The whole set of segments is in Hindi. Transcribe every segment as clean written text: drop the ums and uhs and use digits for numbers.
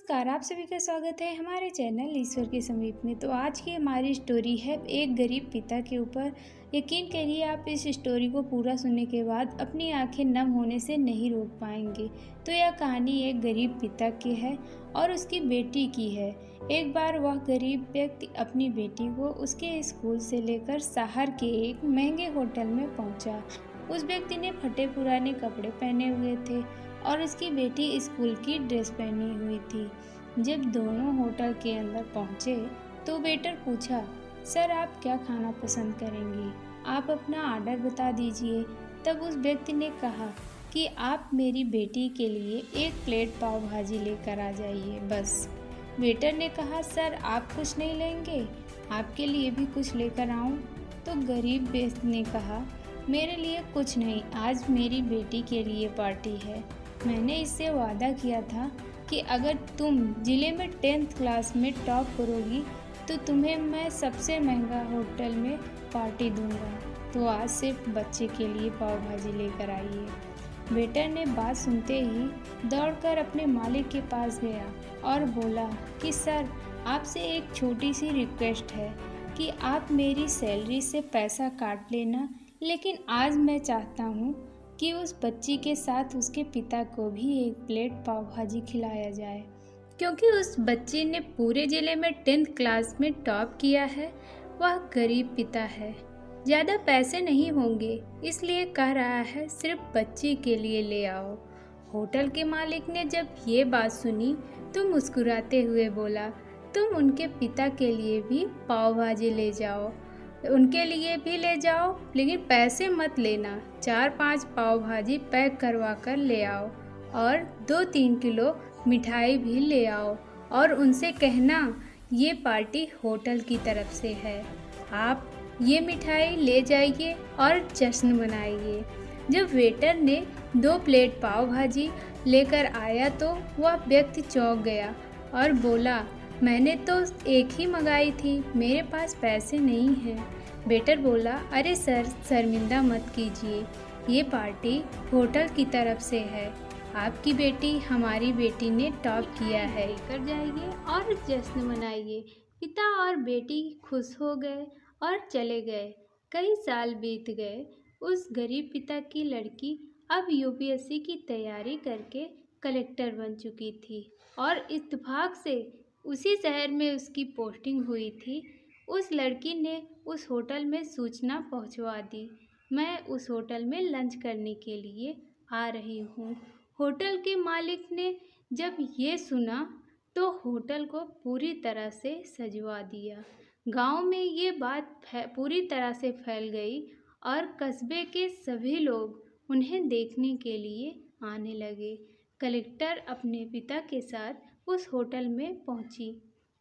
नमस्कार, आप सभी का स्वागत है हमारे चैनल ईश्वर के समीप में। तो आज की हमारी स्टोरी है एक गरीब पिता के ऊपर। यकीन करिए आप इस स्टोरी को पूरा सुनने के बाद अपनी आंखें नम होने से नहीं रोक पाएंगे। तो यह कहानी एक गरीब पिता की है और उसकी बेटी की है। एक बार वह गरीब व्यक्ति अपनी बेटी को उसके स्कूल से लेकर शहर के एक महंगे होटल में पहुंचा। उस व्यक्ति ने फटे पुराने कपड़े पहने हुए थे और उसकी बेटी स्कूल की ड्रेस पहनी हुई थी। जब दोनों होटल के अंदर पहुंचे तो वेटर पूछा, सर आप क्या खाना पसंद करेंगी? आप अपना ऑर्डर बता दीजिए। तब उस व्यक्ति ने कहा कि आप मेरी बेटी के लिए एक प्लेट पाव भाजी लेकर आ जाइए बस। वेटर ने कहा, सर आप कुछ नहीं लेंगे? आपके लिए भी कुछ लेकर आऊं? तो गरीब व्यक्ति ने कहा, मेरे लिए कुछ नहीं, आज मेरी बेटी के लिए पार्टी है। मैंने इससे वादा किया था कि अगर तुम ज़िले में 10th क्लास में टॉप करोगी तो तुम्हें मैं सबसे महंगा होटल में पार्टी दूंगा। तो आज सिर्फ बच्चे के लिए पाव भाजी लेकर आइए। वेटर ने बात सुनते ही दौड़कर अपने मालिक के पास गया और बोला कि सर आपसे एक छोटी सी रिक्वेस्ट है कि आप मेरी सैलरी से पैसा काट लेना, लेकिन आज मैं चाहता हूँ कि उस बच्ची के साथ उसके पिता को भी एक प्लेट पाव भाजी खिलाया जाए, क्योंकि उस बच्ची ने पूरे ज़िले में 10th क्लास में टॉप किया है। वह गरीब पिता है, ज़्यादा पैसे नहीं होंगे, इसलिए कह रहा है सिर्फ बच्ची के लिए ले आओ। होटल के मालिक ने जब ये बात सुनी तो मुस्कुराते हुए बोला, तुम उनके पिता के लिए भी पाव भाजी ले जाओ, उनके लिए भी ले जाओ, लेकिन पैसे मत लेना। 4-5 पाव भाजी पैक करवा कर ले आओ और 2-3 किलो मिठाई भी ले आओ और उनसे कहना ये पार्टी होटल की तरफ से है। आप ये मिठाई ले जाइए और जश्न मनाइए। जब वेटर ने 2 प्लेट पाव भाजी लेकर आया तो वह व्यक्ति चौंक गया और बोला, मैंने तो एक ही मंगाई थी, मेरे पास पैसे नहीं हैं। वेटर बोला, अरे सर शर्मिंदा मत कीजिए, ये पार्टी होटल की तरफ से है। आपकी बेटी हमारी बेटी ने टॉप किया है, लेकर जाइए और जश्न मनाइए। पिता और बेटी खुश हो गए और चले गए। कई साल बीत गए। उस गरीब पिता की लड़की अब यूपीएससी की तैयारी करके कलेक्टर बन चुकी थी और इत्तेफाक से उसी शहर में उसकी पोस्टिंग हुई थी। उस लड़की ने उस होटल में सूचना पहुंचवा दी, मैं उस होटल में लंच करने के लिए आ रही हूँ। होटल के मालिक ने जब ये सुना तो होटल को पूरी तरह से सजवा दिया। गांव में ये बात पूरी तरह से फैल गई और कस्बे के सभी लोग उन्हें देखने के लिए आने लगे। कलेक्टर अपने पिता के साथ उस होटल में पहुंची।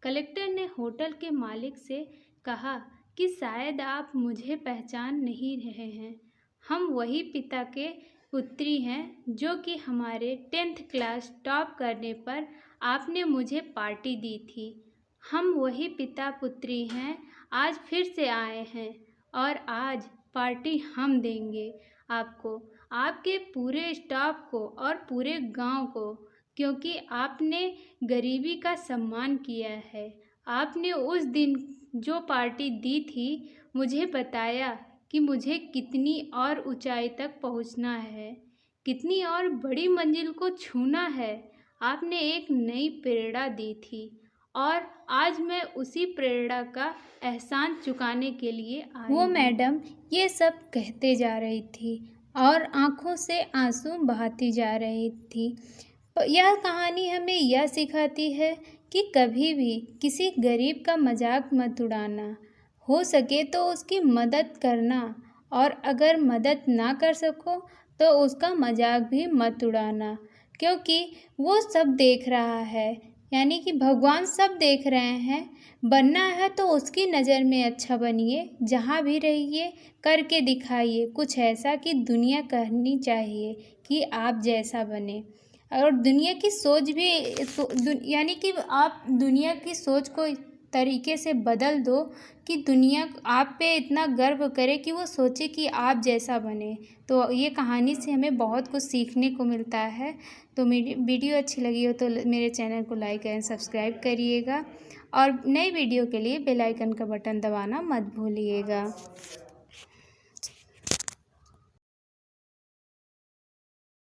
कलेक्टर ने होटल के मालिक से कहा कि शायद आप मुझे पहचान नहीं रहे हैं, हम वही पिता के पुत्री हैं जो कि हमारे 10th क्लास टॉप करने पर आपने मुझे पार्टी दी थी। हम वही पिता पुत्री हैं, आज फिर से आए हैं और आज पार्टी हम देंगे आपको, आपके पूरे स्टाफ को और पूरे गांव को, क्योंकि आपने गरीबी का सम्मान किया है। आपने उस दिन जो पार्टी दी थी मुझे बताया कि मुझे कितनी और ऊंचाई तक पहुंचना है, कितनी और बड़ी मंजिल को छूना है। आपने एक नई प्रेरणा दी थी और आज मैं उसी प्रेरणा का एहसान चुकाने के लिए आई हूँ। वो मैडम ये सब कहते जा रही थी और आंखों से आंसू बहाती जा रही थी। यह कहानी हमें यह सिखाती है कि कभी भी किसी गरीब का मजाक मत उड़ाना, हो सके तो उसकी मदद करना और अगर मदद ना कर सको तो उसका मजाक भी मत उड़ाना, क्योंकि वो सब देख रहा है, यानी कि भगवान सब देख रहे हैं। बनना है तो उसकी नज़र में अच्छा बनिए, जहाँ भी रहिए करके दिखाइए कुछ ऐसा कि दुनिया कहनी चाहिए कि आप जैसा बने। और दुनिया की सोच भी यानी कि आप दुनिया की सोच को तरीके से बदल दो कि दुनिया आप पे इतना गर्व करे कि वो सोचे कि आप जैसा बने। तो ये कहानी से हमें बहुत कुछ सीखने को मिलता है। तो मेरी वीडियो अच्छी लगी हो तो मेरे चैनल को लाइक एंड सब्सक्राइब करिएगा और नई वीडियो के लिए बेल आइकन का बटन दबाना मत भूलिएगा।